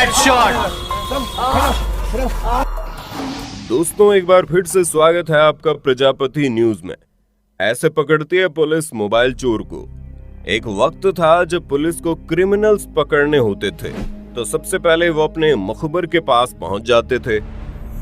Headshot. दोस्तों, एक बार फिर से स्वागत है आपका प्रजापति न्यूज में। ऐसे पकड़ती है पुलिस मोबाइल चोर को। एक वक्त था जब पुलिस को क्रिमिनल्स पकड़ने होते थे तो सबसे पहले वो अपने मुखबिर के पास पहुंच जाते थे,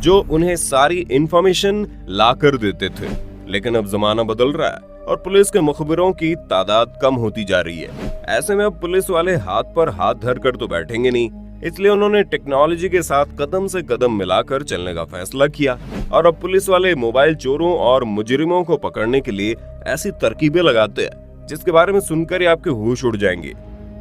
जो उन्हें सारी इंफॉर्मेशन ला कर देते थे। लेकिन अब जमाना बदल रहा है और पुलिस के मुखबिरों की तादाद कम होती जा रही है। ऐसे में अब पुलिस वाले हाथ पर हाथ धर कर तो बैठेंगे नहीं, इसलिए उन्होंने टेक्नोलॉजी के साथ कदम से कदम मिलाकर चलने का फैसला किया और अब पुलिस वाले मोबाइल चोरों और मुजरिमों को पकड़ने के लिए ऐसी तरकीबें लगाते हैं जिसके बारे में सुनकर ही आपके होश उड़ जाएंगे।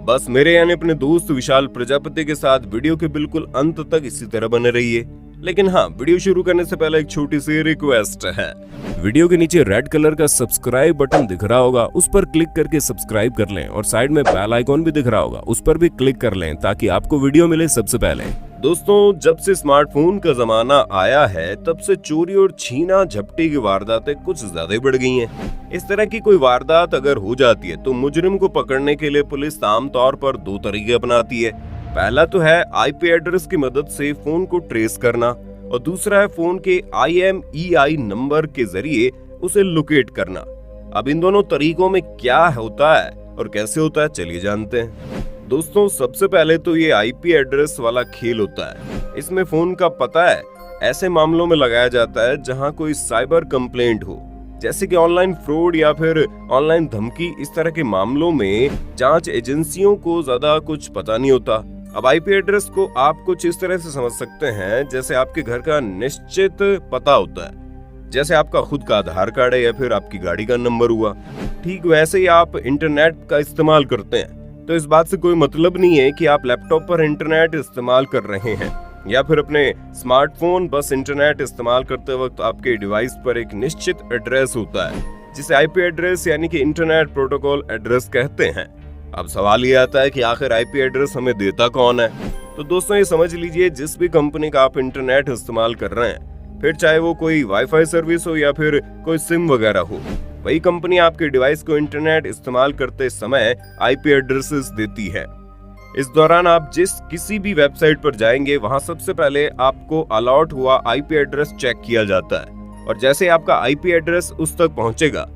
बस मेरे यानी अपने दोस्त विशाल प्रजापति के साथ वीडियो के बिल्कुल अंत तक इसी तरह बने रहिए। लेकिन हाँ, वीडियो शुरू करने से पहले एक छोटी सी रिक्वेस्ट है। वीडियो के नीचे रेड कलर का सब्सक्राइब बटन दिख रहा होगा, उस पर क्लिक करके सब्सक्राइब कर लें और साइड में बेल आइकॉन भी दिख रहा होगा, उस पर भी क्लिक कर लें ताकि आपको वीडियो मिले सबसे पहले। दोस्तों, जब से स्मार्टफोन का जमाना आया है तब से चोरी और छीना झपटी की वारदातें कुछ ज्यादा बढ़ गई हैं। इस तरह की कोई वारदात अगर हो जाती है तो मुजरिम को पकड़ने के लिए पुलिस आमतौर पर दो तरीके अपनाती है। पहला तो है आईपी एड्रेस की मदद से फोन को ट्रेस करना और दूसरा है फोन के IMEI नंबर के जरिए उसे लोकेट करना। अब इन दोनों तरीकों में क्या होता है और कैसे होता है, चलिए जानते हैं। दोस्तों, सबसे पहले तो ये आईपी एड्रेस वाला खेल होता है। इसमें फोन का पता है ऐसे मामलों में लगाया जाता है जहां कोई साइबर कंप्लेंट हो, जैसे कि ऑनलाइन फ्रॉड या फिर ऑनलाइन धमकी। इस तरह के मामलों में जांच एजेंसियों को ज्यादा कुछ पता नहीं होता। अब आईपी एड्रेस को आप कुछ इस तरह से समझ सकते हैं जैसे आपके घर का निश्चित पता होता है, जैसे आपका खुद का आधार कार्ड है या फिर आपकी गाड़ी का नंबर हुआ। ठीक वैसे ही आप इंटरनेट का इस्तेमाल करते हैं तो इस बात से कोई मतलब नहीं है कि आप लैपटॉप पर इंटरनेट इस्तेमाल कर रहे हैं या फिर अपने स्मार्टफोन। बस इंटरनेट इस्तेमाल करते वक्त आपके डिवाइस पर एक निश्चित एड्रेस होता है जिसे आईपी एड्रेस यानी कि इंटरनेट प्रोटोकॉल एड्रेस कहते हैं। अब सवाल ये आता है कि आखिर आईपी एड्रेस हमें देता कौन है। तो दोस्तों, ये समझ लीजिए जिस भी कंपनी का आप इंटरनेट इस्तेमाल कर रहे हैं, फिर चाहे वो कोई वाईफाई सर्विस हो या फिर कोई सिम वगैरह हो, वही कंपनी आपके डिवाइस को इंटरनेट इस्तेमाल करते समय आईपी एड्रेसेस देती है। इस दौरान आप किसी भी वेबसाइट पर जाएंगे, वहां सबसे पहले आपको अलॉट हुआ आईपी एड्रेस चेक किया जाता है और जैसे आपका आईपी एड्रेस उस तक पहुंचेगा,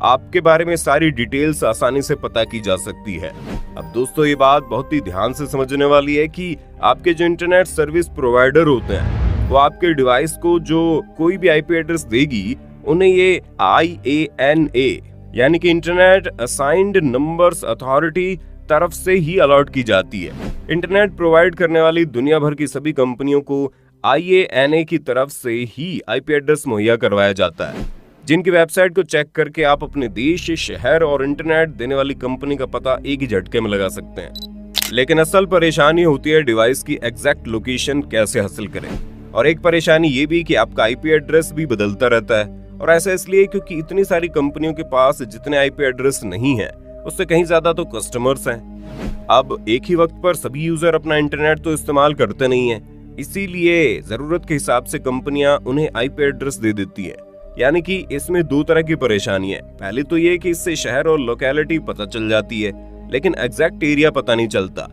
आपके बारे में सारी डिटेल्स आसानी से पता की जा सकती है। अब दोस्तों, ये बात बहुत ही ध्यान से समझने वाली है कि आपके जो इंटरनेट सर्विस प्रोवाइडर होते हैं वो आपके डिवाइस को जो कोई भी आईपी एड्रेस देगी, उन्हें ये IANA यानी कि इंटरनेट असाइंड नंबर्स अथॉरिटी तरफ से ही अलॉट की जाती है। इंटरनेट प्रोवाइड करने वाली दुनिया भर की सभी कंपनियों को IANA की तरफ से ही आईपी एड्रेस मुहैया करवाया जाता है, जिनकी वेबसाइट को चेक करके आप अपने देश, शहर और इंटरनेट देने वाली कंपनी का पता एक ही झटके में लगा सकते हैं। लेकिन असल परेशानी होती है डिवाइस की एग्जैक्ट लोकेशन कैसे हासिल करें। और एक परेशानी ये भी कि आपका आईपी एड्रेस भी बदलता रहता है, और ऐसा इसलिए क्योंकि इतनी सारी कंपनियों के पास जितने आईपी एड्रेस नहीं है उससे कहीं ज्यादा तो कस्टमर्स हैं। अब एक ही वक्त पर सभी यूजर अपना इंटरनेट तो इस्तेमाल करते नहीं है, इसीलिए जरूरत के हिसाब से कंपनियां उन्हें आईपी एड्रेस दे देती है। यानी कि इसमें दो तरह की परेशानी है। पहली तो ये कि इससे शहर और लोकेलिटी पता चल जाती है, लेकिन एग्जैक्ट एरिया पता नहीं चलता।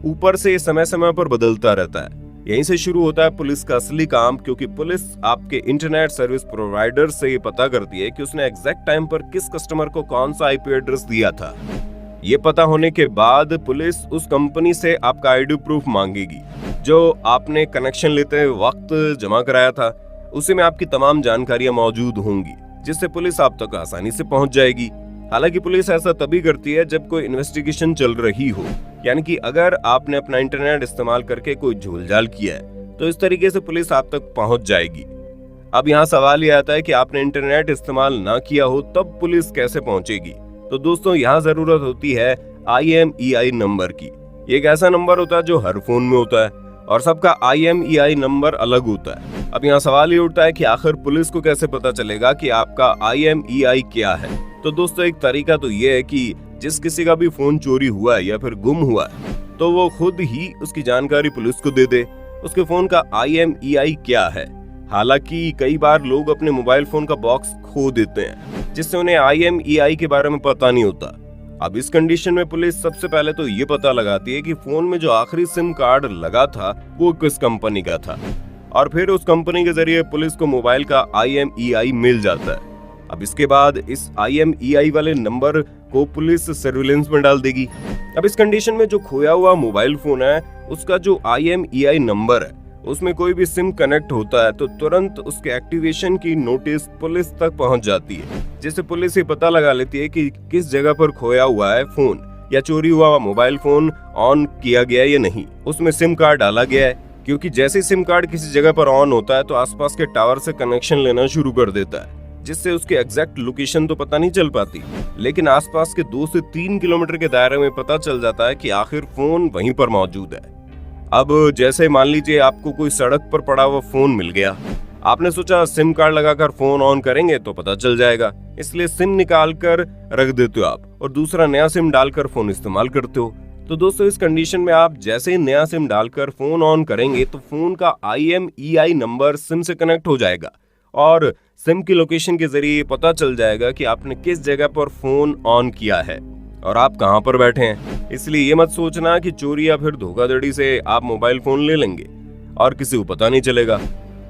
ऊपर से समय समय पर बदलता रहता है। यहीं से शुरू होता है पुलिस का असली काम, क्योंकि पुलिस आपके इंटरनेट सर्विस प्रोवाइडर से ये पता करती है कि उसने एग्जैक्ट टाइम पर किस कस्टमर को कौन सा आईपी एड्रेस दिया था। ये पता होने के बाद पुलिस उस कंपनी से आपका आईडी प्रूफ मांगेगी, जो आपने कनेक्शन लेते वक्त जमा कराया था। उसी में आपकी तमाम जानकारियां मौजूद होंगी, जिससे पुलिस आप तक आसानी से पहुंच जाएगी। हालांकि पुलिस ऐसा तभी करती है जब कोई इन्वेस्टिगेशन चल रही हो, यानी कि अगर आपने अपना इंटरनेट इस्तेमाल करके कोई झोलझाल किया है तो इस तरीके से पुलिस आप तक पहुंच जाएगी। अब यहाँ सवाल ये आता है कि आपने इंटरनेट इस्तेमाल ना किया हो तब पुलिस कैसे पहुंचेगी। तो दोस्तों, यहाँ जरूरत होती है IMEI नंबर की। ये एक ऐसा नंबर होता है जो हर फोन में होता है और सबका IMEI नंबर अलग होता है। अब यहाँ सवाल ये उठता है कि आखिर पुलिस को कैसे पता चलेगा कि आपका IMEI क्या है। तो दोस्तों, एक तरीका तो ये है कि जिस किसी का भी फोन चोरी हुआ है या फिर गुम हुआ है तो वो खुद ही उसकी जानकारी पुलिस को दे दे, उसके फोन का IMEI क्या है। हालांकि कई बार लोग अपने मोबाइल फोन का बॉक्स खो देते हैं, जिससे उन्हें IMEI के बारे में पता नहीं होता। अब इस कंडीशन में पुलिस सबसे पहले तो ये पता लगाती है कि फोन में जो आखिरी सिम कार्ड लगा था वो किस कंपनी का था, और फिर उस कंपनी के जरिए पुलिस को मोबाइल का IMEI मिल जाता है। अब इसके बाद इस IMEI वाले नंबर को पुलिस सर्विलेंस में डाल देगी। अब इस कंडीशन में जो खोया हुआ मोबाइल फोन है उसका जो IMEI नंबर है उसमें कोई भी सिम कनेक्ट होता है तो तुरंत उसके एक्टिवेशन की नोटिस पुलिस तक पहुंच जाती है, जिससे पुलिस ये पता लगा लेती है कि किस जगह पर खोया हुआ है फोन या चोरी हुआ मोबाइल फोन ऑन किया गया या नहीं, उसमें सिम कार्ड डाला गया है। क्योंकि जैसे सिम कार्ड किसी जगह पर ऑन होता है तो आसपास के टावर से कनेक्शन लेना शुरू कर देता है, जिससे उसकी एग्जैक्ट लोकेशन तो पता नहीं चल पाती, लेकिन आसपास के 2 से 3 किलोमीटर के दायरे में पता चल जाता है कि आखिर फोन वहीं पर मौजूद है। अब जैसे मान लीजिए आपको कोई सड़क पर पड़ा हुआ फोन मिल गया, आपने सोचा सिम कार्ड लगाकर फोन ऑन करेंगे तो पता चल जाएगा, इसलिए सिम निकाल कर रख देते हो आप और दूसरा नया सिम डालकर फोन इस्तेमाल करते हो। तो दोस्तों इस कंडीशन में आप जैसे ही नया सिम डालकर फोन ऑन करेंगे तो फोन का IMEI नंबर सिम से कनेक्ट हो जाएगा और सिम की लोकेशन के जरिए पता चल जाएगा कि आपने किस जगह पर फोन ऑन किया है और आप कहां पर बैठे हैं। इसलिए ये मत सोचना कि चोरी या फिर धोखाधड़ी से आप मोबाइल फोन ले लेंगे और किसी को पता नहीं चलेगा।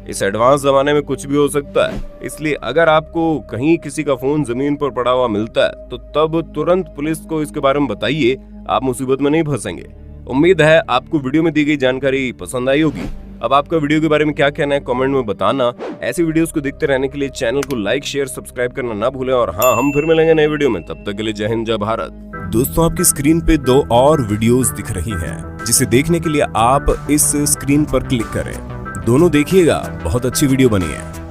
इस एडवांस जमाने में कुछ भी हो सकता है, इसलिए अगर आपको कहीं किसी का फोन जमीन पर पड़ा हुआ मिलता है तो तब तुरंत पुलिस को इसके बारे में बताइए, आप मुसीबत में नहीं फंसेंगे। उम्मीद है आपको वीडियो में दी गई जानकारी पसंद आई होगी। अब आपका वीडियो के बारे में क्या कहना है कमेंट में बताना। ऐसी वीडियोस को देखते रहने के लिए चैनल को लाइक शेयर सब्सक्राइब करना ना भूलें, और हाँ, हम फिर मिलेंगे नए वीडियो में। तब तक के लिए जय हिंद जय भारत। दोस्तों आपकी स्क्रीन पे 2 और वीडियोस दिख रही हैं, जिसे देखने के लिए आप इस स्क्रीन पर क्लिक करें। दोनों देखिएगा, बहुत अच्छी वीडियो बनी है।